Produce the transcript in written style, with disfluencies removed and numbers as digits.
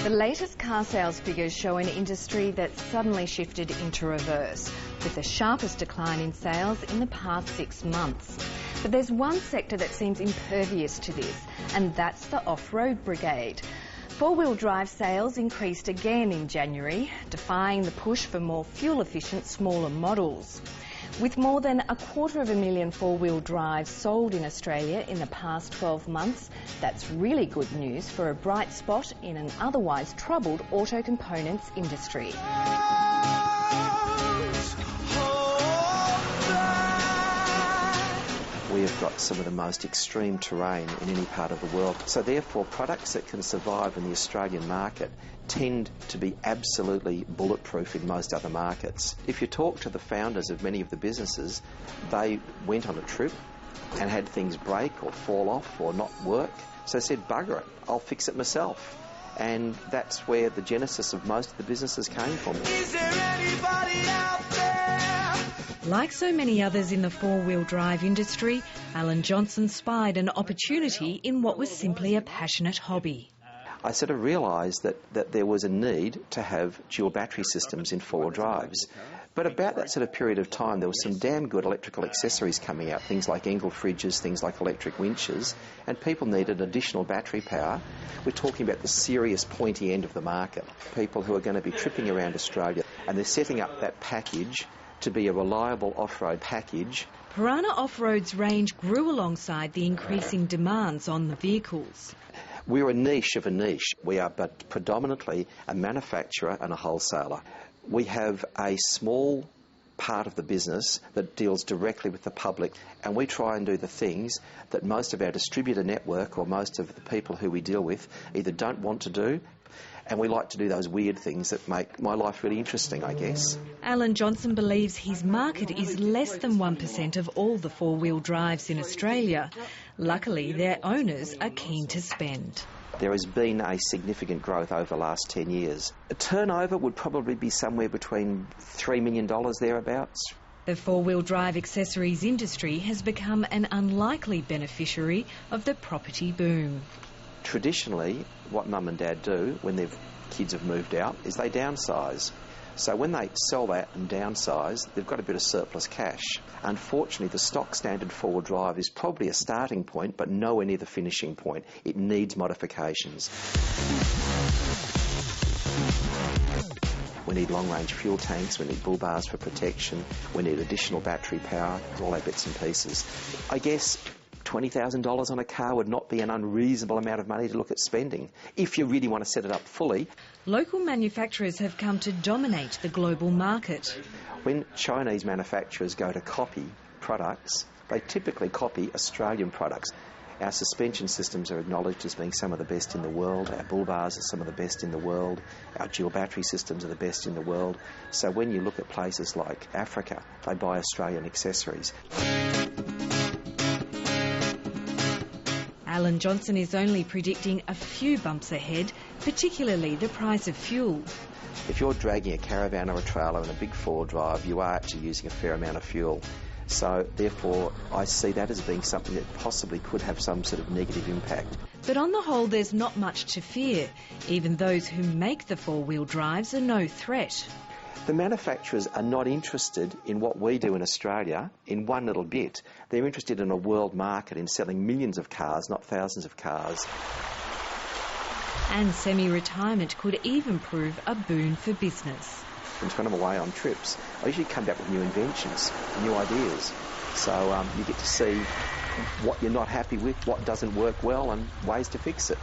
The latest car sales figures show an industry that's suddenly shifted into reverse, with the sharpest decline in sales in the past 6 months. But there's one sector that seems impervious to this, and that's the off-road brigade. Four-wheel drive sales increased again in January, defying the push for more fuel-efficient, smaller models. With more than 250,000 four-wheel drives sold in Australia in the past 12 months, that's really good news for a bright spot in an otherwise troubled auto components industry. We have got some of the most extreme terrain in any part of the world. So therefore, products that can survive in the Australian market tend to be absolutely bulletproof in most other markets. If you talk to the founders of many of the businesses, they went on a trip and had things break or fall off or not work. So they said, bugger it, I'll fix it myself. And that's where the genesis of most of the businesses came from. Is there anybody out there? Like so many others in the four-wheel drive industry, Alan Johnson spied an opportunity in what was simply a passionate hobby. I sort of realised that there was a need to have dual battery systems in four-wheel drives. But about that sort of period of time, there was some damn good electrical accessories coming out, things like Engel fridges, things like electric winches, and people needed additional battery power. We're talking about the serious pointy end of the market, people who are going to be tripping around Australia, and they're setting up that package to be a reliable off-road package. Piranha Off-Road's range grew alongside the increasing demands on the vehicles. We're a niche of a niche. We are but predominantly a manufacturer and a wholesaler. We have a small part of the business that deals directly with the public, and we try and do the things that most of our distributor network or most of the people who we deal with either don't want to do, and we like to do those weird things that make my life really interesting, I guess. Alan Johnson believes his market is less than 1% of all the four-wheel drives in Australia. Luckily, their owners are keen to spend. There has been a significant growth over the last 10 years. A turnover would probably be somewhere between $3 million thereabouts. The four-wheel drive accessories industry has become an unlikely beneficiary of the property boom. Traditionally, what mum and dad do when their kids have moved out is they downsize. So when they sell that and downsize, they've got a bit of surplus cash. Unfortunately, the stock standard four-wheel drive is probably a starting point, but nowhere near the finishing point. It needs modifications. We need long-range fuel tanks, we need bull bars for protection, we need additional battery power, all our bits and pieces. I guess $20,000 on a car would not be an unreasonable amount of money to look at spending, if you really want to set it up fully. Local manufacturers have come to dominate the global market. When Chinese manufacturers go to copy products, they typically copy Australian products. Our suspension systems are acknowledged as being some of the best in the world. Our bull bars are some of the best in the world. Our dual battery systems are the best in the world. So when you look at places like Africa, they buy Australian accessories. Alan Johnson is only predicting a few bumps ahead, particularly the price of fuel. If you're dragging a caravan or a trailer in a big four-wheel drive, you are actually using a fair amount of fuel. So therefore, I see that as being something that possibly could have some sort of negative impact. But on the whole, there's not much to fear. Even those who make the four-wheel drives are no threat. The manufacturers are not interested in what we do in Australia in one little bit. They're interested in a world market, in selling millions of cars, not thousands of cars. And semi-retirement could even prove a boon for business. When I'm away on trips, I usually come back with new inventions, new ideas. So you get to see what you're not happy with, what doesn't work well, and ways to fix it.